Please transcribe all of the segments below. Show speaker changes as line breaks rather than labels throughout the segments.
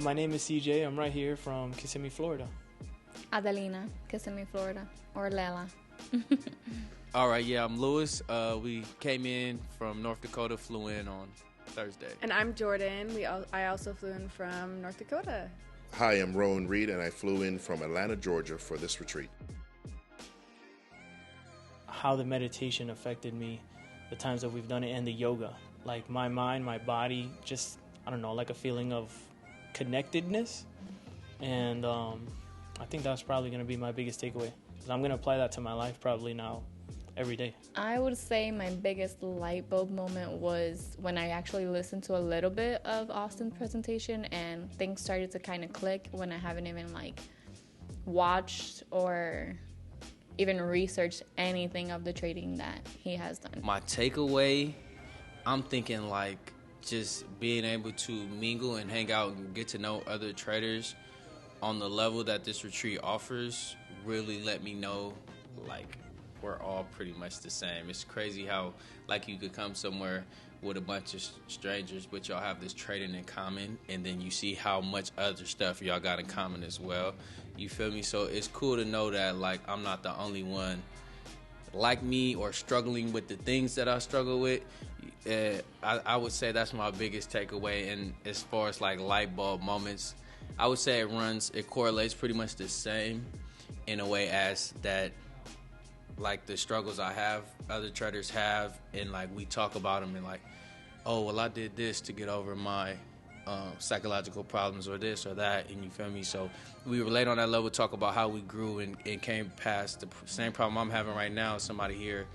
my name is CJ. I'm right here from Kissimmee, Florida.
Adelina, Kissimmee, Florida, or Lela.
All right, yeah, I'm Lewis. We came in from North Dakota, flew in on Thursday.
And I'm Jordan. I also flew in from North Dakota.
Hi, I'm Rowan Reed, and I flew in from Atlanta, Georgia for this retreat.
How the meditation affected me, the times that we've done it, and the yoga. Like my mind, my body, just, I don't know, like a feeling of connectedness. And I think that's probably going to be my biggest takeaway. Because I'm going to apply that to my life probably now, every day.
I would say my biggest light bulb moment was when I actually listened to a little bit of Austin's presentation and things started to kind of click when I haven't even watched or even researched anything of the trading that he has done.
My takeaway, I'm thinking just being able to mingle and hang out and get to know other traders on the level that this retreat offers really let me know we're all pretty much the same. It's crazy how you could come somewhere with a bunch of strangers, but y'all have this trading in common, and then you see how much other stuff y'all got in common as well. You feel me? So it's cool to know that I'm not the only one like me or struggling with the things that I struggle with. I would say that's my biggest takeaway. And as far as light bulb moments, I would say it correlates pretty much the same in a way as that the struggles I have, other traders have, and we talk about them and oh, well, I did this to get over my psychological problems or this or that, and you feel me? So we relate on that level, talk about how we grew and came past the same problem I'm having right now. Somebody here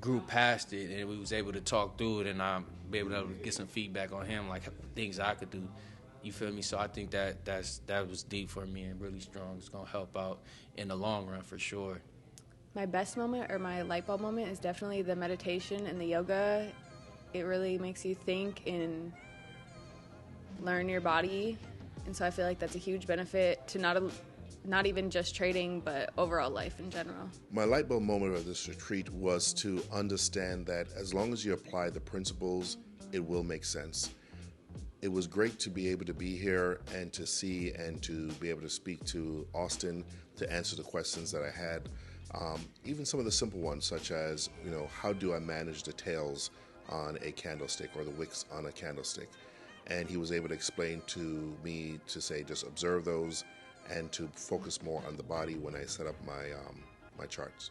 grew past it, and we was able to talk through it, and I'm able to get some feedback on him, things I could do. You feel me? So I think that was deep for me and really strong. It's gonna help out in the long run for sure.
My best moment or my light bulb moment is definitely the meditation and the yoga. It really makes you think and learn your body. And so I feel like that's a huge benefit to not even just trading, but overall life in general.
My light bulb moment of this retreat was to understand that as long as you apply the principles, it will make sense. It was great to be able to be here and to see and to be able to speak to Austin to answer the questions that I had. Even some of the simple ones, such as, how do I manage the tails on a candlestick or the wicks on a candlestick? And he was able to explain to me to say, just observe those and to focus more on the body when I set up my charts.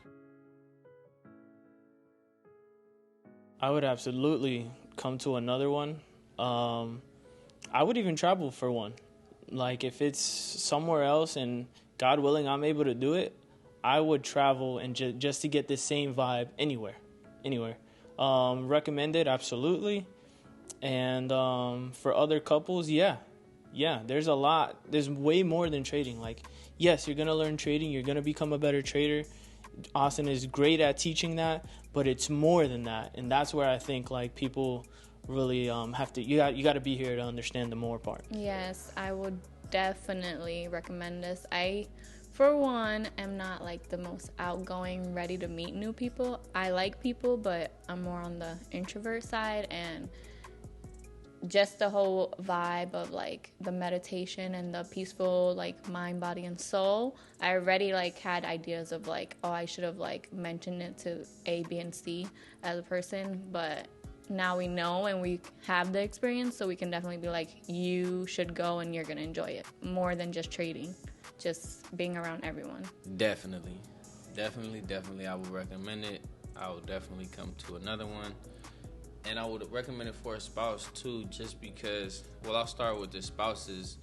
I would absolutely come to another one. I would even travel for one. If it's somewhere else and God willing I'm able to do it, I would travel and just to get the same vibe anywhere. Recommended, absolutely. And for other couples, yeah, there's a lot. There's way more than trading. Yes, you're going to learn trading. You're going to become a better trader. Austin is great at teaching that, but it's more than that. And that's where I think people really have to, you got to be here to understand the more part.
Yes, I would definitely recommend this. I, for one, am not the most outgoing, ready to meet new people. I like people, but I'm more on the introvert side, and just the whole vibe of the meditation and the peaceful mind, body, and soul. I already had ideas of oh, I should have mentioned it to A, B, and C as a person, but now we know and we have the experience, so we can definitely be you should go and you're gonna enjoy it more than just trading. Just being around everyone. Definitely.
I would recommend it. I would definitely come to another one. And I would recommend it for a spouse too, just because, I'll start with the spouses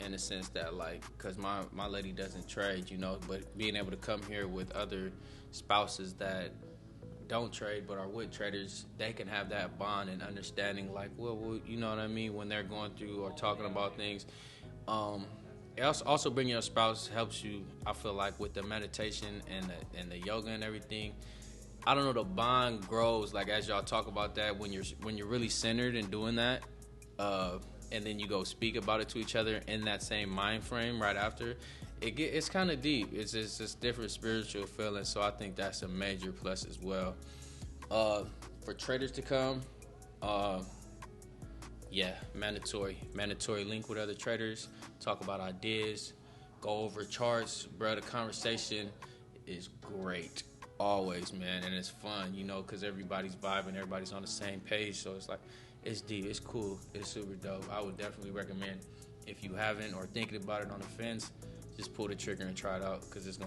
in the sense that because my lady doesn't trade, but being able to come here with other spouses that don't trade but are with traders, they can have that bond and understanding you know what I mean, when they're going through or talking about things. It also bringing your spouse helps you, I feel with the meditation and the yoga and everything. I don't know, the bond grows as y'all talk about that when you're really centered and doing that, and then you go speak about it to each other in that same mind frame right after. It's kind of deep. It's just different spiritual feelings. So I think that's a major plus as well. For traders to come, Yeah, mandatory link with other traders, talk about ideas, go over charts, bro. The conversation is great always, man, and it's fun, you know, because everybody's vibing, everybody's on the same page, so it's like, it's deep, it's cool, it's super dope. I would definitely recommend, if you haven't or thinking about it on the fence, just pull the trigger and try it out, because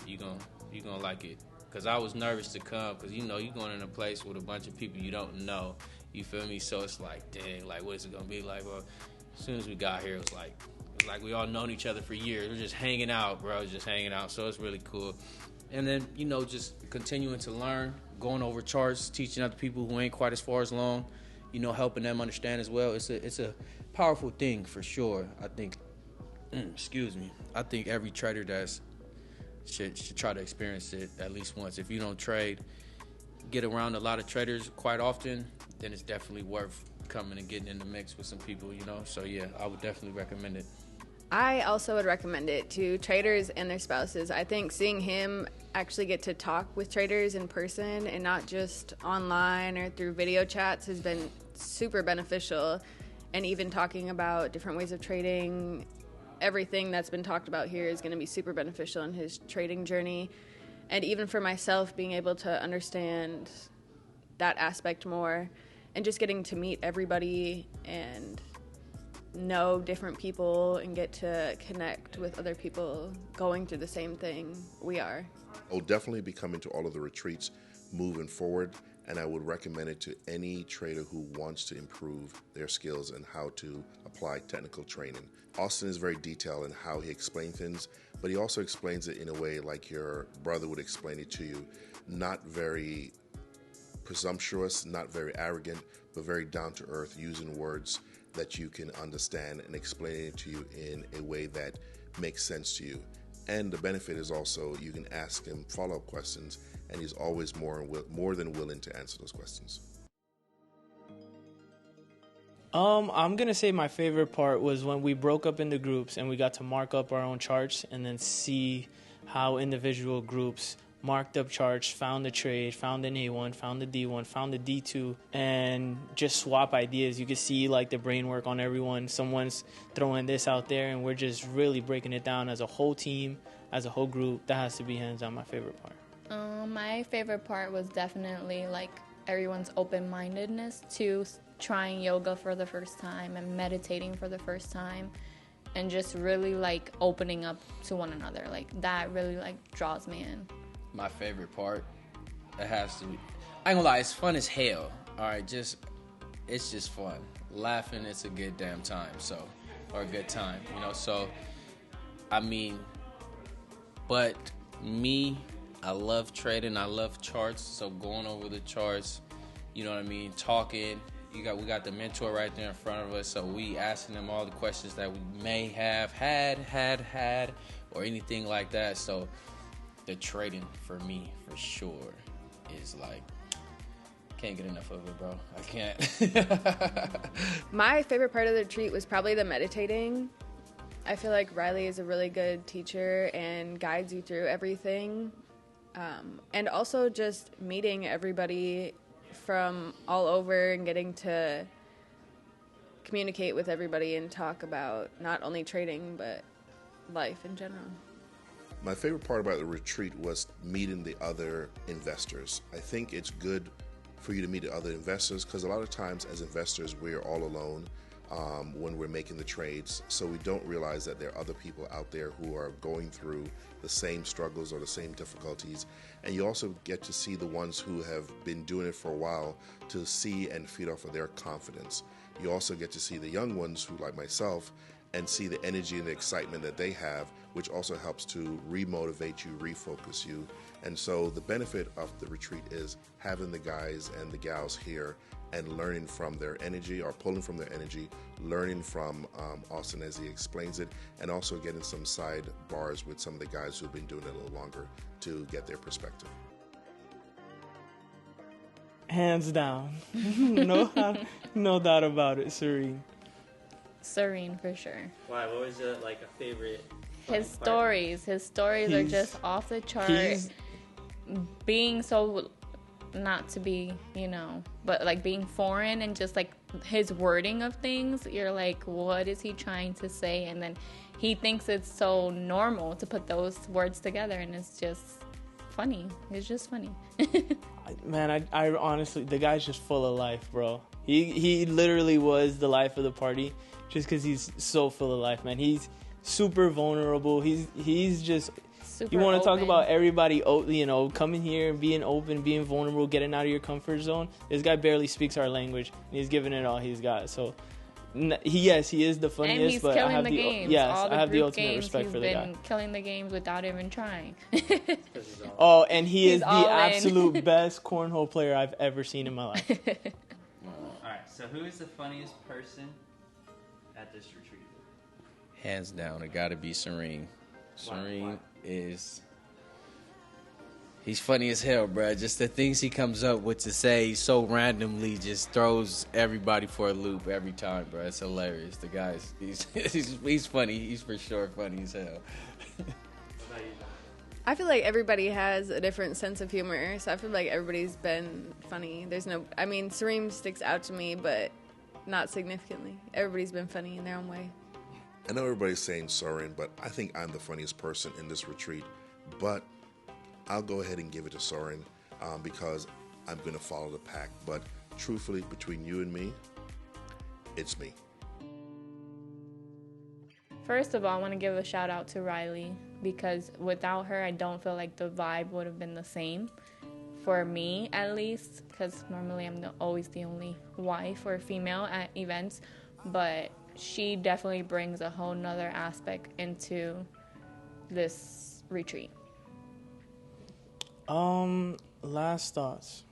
you're gonna like it. Because I was nervous to come, because, you know, you're going in a place with a bunch of people you don't know. You feel me? So it's like, dang, like, what is it going to be like? Well, as soon as we got here, it was like we all known each other for years. We're just hanging out, bro, just hanging out. So it's really cool. And then, you know, just continuing to learn, going over charts, teaching other people who ain't quite as far as long, you know, helping them understand as well. It's a powerful thing for sure. I think, I think every trader should try to experience it at least once. If you don't trade, get around a lot of traders quite often, then it's definitely worth coming and getting in the mix with some people, you know. So yeah, I would definitely recommend it.
I also would recommend it to traders and their spouses. I think seeing him actually get to talk with traders in person and not just online or through video chats has been super beneficial. And even talking about different ways of trading, everything that's been talked about here is going to be super beneficial in his trading journey. And even for myself, being able to understand that aspect more and just getting to meet everybody and know different people and get to connect with other people going through the same thing we are.
I'll definitely be coming to all of the retreats moving forward, and I would recommend it to any trader who wants to improve their skills and how to apply technical training. Austin is very detailed in how he explains things, but he also explains it in a way like your brother would explain it to you. Not very presumptuous, not very arrogant, but very down to earth, using words that you can understand and explaining it to you in a way that makes sense to you. And the benefit is also you can ask him follow-up questions, and he's always more than willing to answer those questions.
I'm gonna say my favorite part was when we broke up into groups and we got to mark up our own charts and then see how individual groups marked up charts, found the trade, found an A1, found the D1, found the D2, and just swap ideas. You can see like the brain work on everyone. Someone's throwing this out there and we're just really breaking it down as a whole team, as a whole group. That has to be hands down my favorite part.
My favorite part was definitely like everyone's open-mindedness to trying yoga for the first time and meditating for the first time and just really like opening up to one another. Like that really like draws me in.
My favorite part, it has to be, I ain't gonna lie, it's fun as hell. All right, it's just fun. Laughing, it's a good damn time, or a good time, you know. So, I mean, but me, I love trading, I love charts. So going over the charts, you know what I mean, talking. We got the mentor right there in front of us, so we asking them all the questions that we may have had, or anything like that. So the trading for me, for sure, is like, can't get enough of it, bro. I can't.
My favorite part of the retreat was probably the meditating. I feel like Riley is a really good teacher and guides you through everything. And also just meeting everybody from all over and getting to communicate with everybody and talk about not only trading, but life in general.
My favorite part about the retreat was meeting the other investors. I think it's good for you to meet the other investors because a lot of times as investors, we're all alone when we're making the trades. So we don't realize that there are other people out there who are going through the same struggles or the same difficulties. And you also get to see the ones who have been doing it for a while to see and feed off of their confidence. You also get to see the young ones who, like myself, and see the energy and the excitement that they have, which also helps to remotivate you, refocus you. And so the benefit of the retreat is having the guys and the gals here and learning from their energy or pulling from their energy, learning from Austin as he explains it, and also getting some sidebars with some of the guys who've been doing it a little longer to get their perspective.
Hands down. No doubt about it, Serene.
Serene, for sure.
Why? What was like a favorite?
His stories are just off the chart. Being so not to be, but like being foreign and just like his wording of things, you're like, what is he trying to say? And then he thinks it's so normal to put those words together, and it's just funny. It's just funny.
Man, I honestly, the guy's just full of life, bro. He literally was the life of the party just because he's so full of life, man. He's super vulnerable. He's just...
Super
You want to talk
open.
about everybody, coming here and being open, being vulnerable, getting out of your comfort zone. This guy barely speaks our language, and he's giving it all he's got. So, he is the funniest,
And he's
but
killing
I have
the games.
yes,
All the
I have the
group
ultimate
games,
respect
he's
for the guy.
been killing the games without even trying.
Oh, and he
He's
is the
all in.
absolute best cornhole player I've ever seen in my life.
Alright, so who is the funniest person at this retreat?
Hands down, it gotta be Serene. Serene
Why?
is... He's funny as hell, bruh. Just the things he comes up with to say so randomly just throws everybody for a loop every time, bruh. It's hilarious. The guy's he's funny. He's for sure funny as hell.
What about you, John?
I feel like everybody has a different sense of humor, so I feel like everybody's been funny. Serene sticks out to me, but not significantly. Everybody's been funny in their own way.
I know everybody's saying Soren, but I think I'm the funniest person in this retreat. But I'll go ahead and give it to Soren because I'm going to follow the pack. But truthfully, between you and me, it's me.
First of all, I want to give a shout out to Riley, because without her, I don't feel like the vibe would have been the same. For me, at least, because normally I'm always the only wife or female at events. But she definitely brings a whole nother aspect into this retreat.
Last thoughts.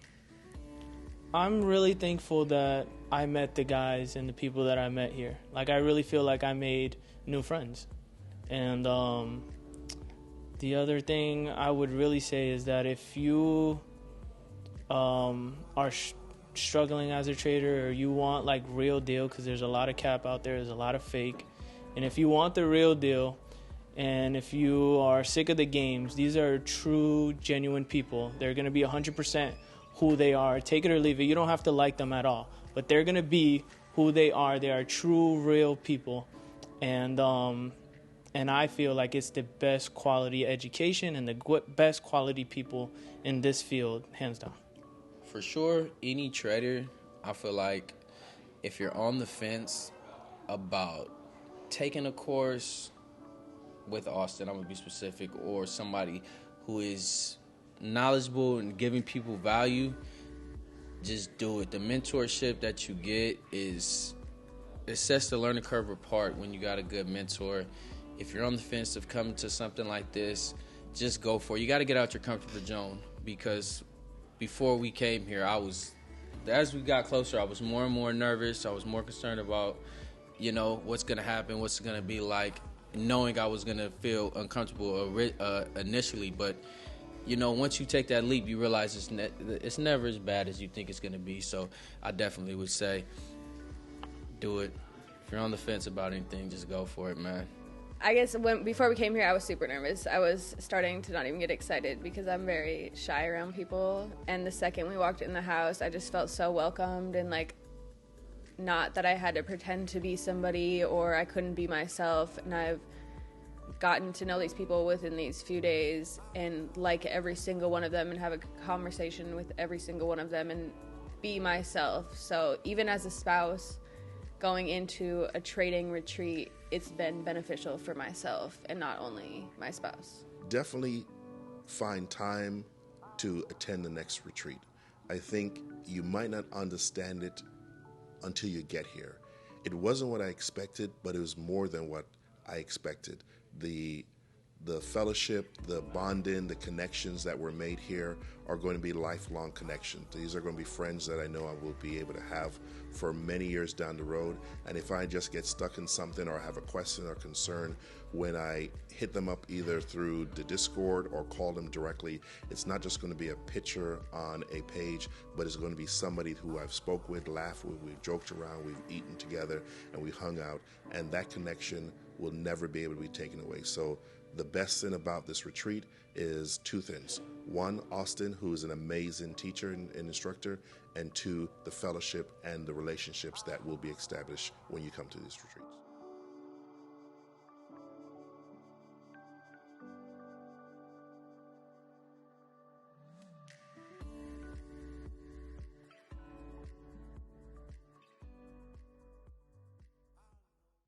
I'm really thankful that I met the guys and the people that I met here. Like, I really feel like I made new friends. And the other thing I would really say is that if you are struggling as a trader, or you want like real deal, because there's a lot of cap out there, there's a lot of fake, and if you want the real deal, and if you are sick of the games, these are true, genuine people. They're going to be 100% who they are. Take it or leave it. You don't have to like them at all, but they're going to be who they are. They are true, real people. And I feel like it's the best quality education and the best quality people in this field, hands down.
For sure, any trader, I feel like if you're on the fence about taking a course with Austin, I'm going to be specific, or somebody who is knowledgeable and giving people value, just do it. The mentorship that you get it sets the learning curve apart when you got a good mentor. If you're on the fence of coming to something like this, just go for it. You got to get out your comfort zone, because before we came here, as we got closer, I was more and more nervous. I was more concerned about, what's going to happen, what's going to be like, knowing I was going to feel uncomfortable initially. But, once you take that leap, you realize it's never as bad as you think it's going to be. So I definitely would say do it. If you're on the fence about anything, just go for it, man.
I guess before we came here, I was super nervous. I was starting to not even get excited because I'm very shy around people. And the second we walked in the house, I just felt so welcomed, and like, not that I had to pretend to be somebody or I couldn't be myself. And I've gotten to know these people within these few days and like every single one of them and have a conversation with every single one of them and be myself. So even as a spouse going into a trading retreat, it's been beneficial for myself and not only my spouse.
Definitely find time to attend the next retreat. I think you might not understand it until you get here. It wasn't what I expected, but it was more than what I expected. The fellowship, the bonding, the connections that were made here are going to be lifelong connections. These are going to be friends that I know I will be able to have for many years down the road. And if I just get stuck in something or have a question or concern, when I hit them up either through the Discord or call them directly, it's not just going to be a picture on a page, but it's going to be somebody who I've spoke with, laughed with, we've joked around, we've eaten together, and we hung out. And that connection will never be able to be taken away. So the best thing about this retreat is two things. one, Austin, who is an amazing teacher and instructor, and two, the fellowship and the relationships that will be established when you come to this retreat.